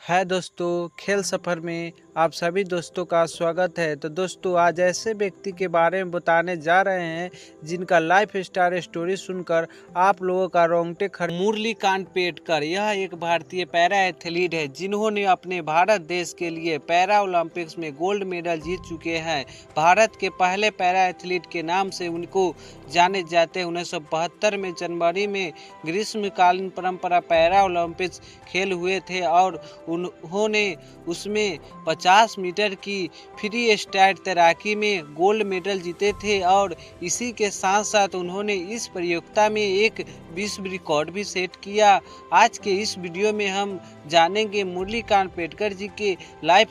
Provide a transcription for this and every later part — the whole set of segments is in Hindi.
है दोस्तों, खेल सफ़र में आप सभी दोस्तों का स्वागत है। तो दोस्तों, आज ऐसे व्यक्ति के बारे में बताने जा रहे हैं जिनका लाइफ स्टोरी सुनकर आप लोगों का रोंगटे खड़े। मुरलीकांत पेटकर यह एक भारतीय पैरा एथलीट है जिन्होंने अपने भारत देश के लिए पैरा ओलंपिक्स में गोल्ड मेडल जीत चुके हैं। भारत के पहले पैरा एथलीट के नाम से उनको जाने जाते हैं। 1972 में जनवरी में ग्रीष्मकालीन परंपरा पैरा ओलंपिक्स खेल हुए थे और उन्होंने उसमें 50 मीटर की फ्री स्टाइल तैराकी में गोल्ड मेडल जीते थे और इसी के साथ साथ उन्होंने इस प्रतियोगिता में एक विश्व रिकॉर्ड भी सेट किया। आज के इस वीडियो में हम जानेंगे मुरलीकांत पेटकर जी के लाइफ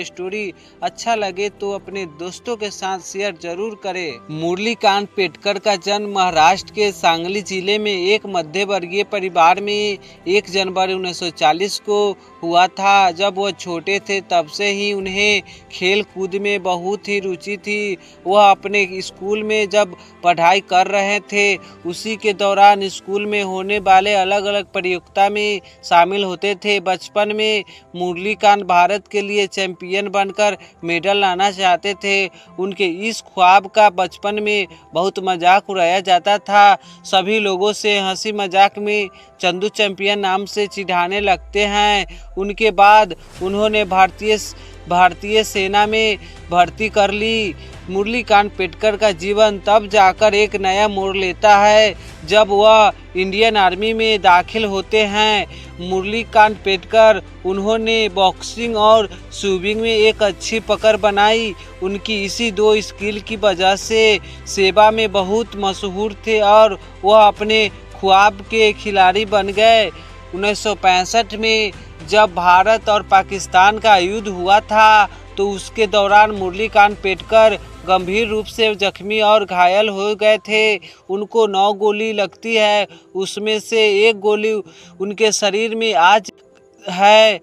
स्टोरी। अच्छा लगे तो अपने दोस्तों के साथ शेयर जरूर करें। मुरलीकांत पेटकर का जन्म महाराष्ट्र के सांगली जिले में एक मध्य वर्गीय परिवार में 1 जनवरी 1940 को हुआ था। जब वह छोटे थे तब से ही उन्हें खेल कूद में बहुत ही रुचि थी। वह अपने स्कूल में जब पढ़ाई कर रहे थे उसी के दौरान स्कूल में होने वाले अलग अलग प्रतियोगिता में शामिल होते थे। बचपन में मुरलीकांत भारत के लिए चैंपियन बनकर मेडल लाना चाहते थे। उनके इस ख्वाब का बचपन में बहुत मजाक उड़ाया जाता था। सभी लोगों से हंसी मजाक में चंदू चैंपियन नाम से चिढ़ाने लगते हैं। उनके बाद उन्होंने भारतीय सेना में भर्ती कर ली। मुरलीकांत पेटकर का जीवन तब जाकर एक नया मोड़ लेता है जब वह इंडियन आर्मी में दाखिल होते हैं। मुरलीकांत पेटकर उन्होंने बॉक्सिंग और स्विमिंग में एक अच्छी पकड़ बनाई। उनकी इसी 2 स्किल की वजह से सेवा में बहुत मशहूर थे और वह अपने ख्वाब के खिलाड़ी बन गए। 1965 में जब भारत और पाकिस्तान का युद्ध हुआ था तो उसके दौरान मुरलीकांत पेटकर गंभीर रूप से जख्मी और घायल हो गए थे। उनको 9 गोली लगती है, उसमें से 1 गोली उनके शरीर में आज है,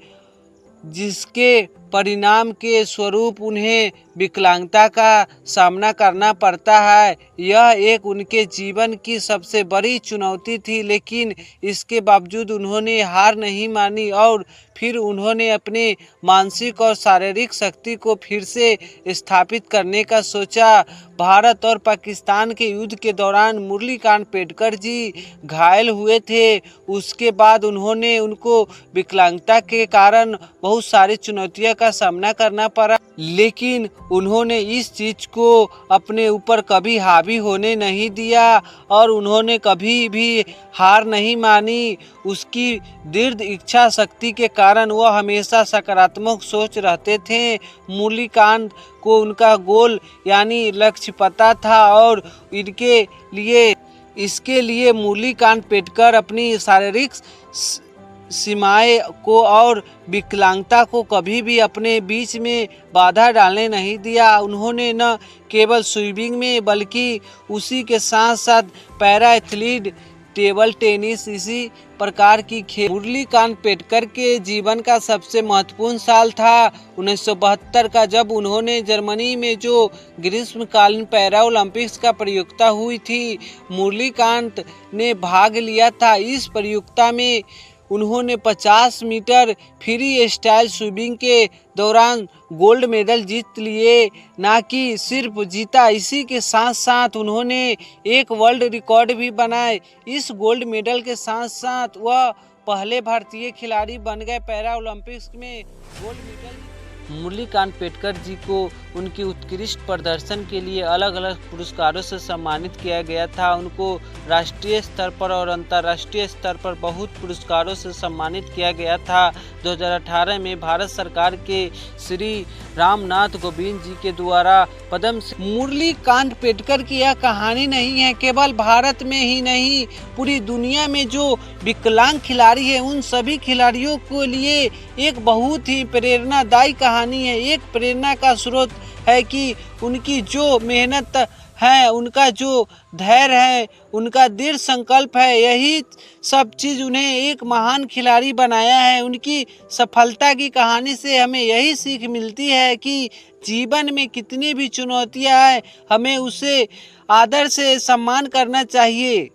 जिसके परिणाम के स्वरूप उन्हें विकलांगता का सामना करना पड़ता है। यह एक उनके जीवन की सबसे बड़ी चुनौती थी, लेकिन इसके बावजूद उन्होंने हार नहीं मानी और फिर उन्होंने अपने मानसिक और शारीरिक शक्ति को फिर से स्थापित करने का सोचा। भारत और पाकिस्तान के युद्ध के दौरान मुरलीकांत पेटकर जी घायल हुए थे। उसके बाद उनको विकलांगता के कारण बहुत सारी चुनौतियों का सामना करना पड़ा, लेकिन उन्होंने इस चीज को अपने ऊपर कभी हावी होने नहीं दिया और उन्होंने कभी भी हार नहीं मानी। उसकी दृढ़ इच्छा शक्ति के कारण वह हमेशा सकारात्मक सोच रहते थे। मुरलीकांत को उनका गोल यानी लक्ष्य पता था और इसके लिए मुरलीकांत पेटकर अपनी शारीरिक सीमाएं को और विकलांगता को कभी भी अपने बीच में बाधा डालने नहीं दिया। उन्होंने न केवल स्विमिंग में बल्कि उसी के साथ साथ पैरा एथलीट, टेबल टेनिस, इसी प्रकार की खेल। मुरलीकांत पेटकर के जीवन का सबसे महत्वपूर्ण साल था 1972 का, जब उन्होंने जर्मनी में जो ग्रीष्मकालीन पैरा ओलंपिक्स का प्रतियोगिता हुई थी, मुरलीकांत ने भाग लिया था। इस प्रतियोगिता में उन्होंने 50 मीटर फ्री स्टाइल स्विमिंग के दौरान गोल्ड मेडल जीत लिए। ना कि सिर्फ जीता, इसी के साथ साथ उन्होंने एक वर्ल्ड रिकॉर्ड भी बनाए। इस गोल्ड मेडल के साथ साथ वह पहले भारतीय खिलाड़ी बन गए पैरा ओलंपिक्स में गोल्ड मेडल। मुरलीकांत पेटकर जी को उनके उत्कृष्ट प्रदर्शन के लिए अलग अलग पुरस्कारों से सम्मानित किया गया था। उनको राष्ट्रीय स्तर पर और अंतर्राष्ट्रीय स्तर पर बहुत पुरस्कारों से सम्मानित किया गया था। 2018 में भारत सरकार के श्री रामनाथ कोविंद जी के द्वारा पद्म श्री। मुरलीकांत पेटकर की यह कहानी नहीं है केवल भारत में ही नहीं, पूरी दुनिया में जो विकलांग खिलाड़ी है उन सभी खिलाड़ियों के लिए एक बहुत ही प्रेरणादायी कहानी है। एक प्रेरणा का स्रोत है कि उनकी जो मेहनत है, उनका जो धैर्य है, उनका दृढ़ संकल्प है, यही सब चीज़ उन्हें एक महान खिलाड़ी बनाया है। उनकी सफलता की कहानी से हमें यही सीख मिलती है कि जीवन में कितनी भी चुनौतियां आए, हमें उसे आदर से सम्मान करना चाहिए।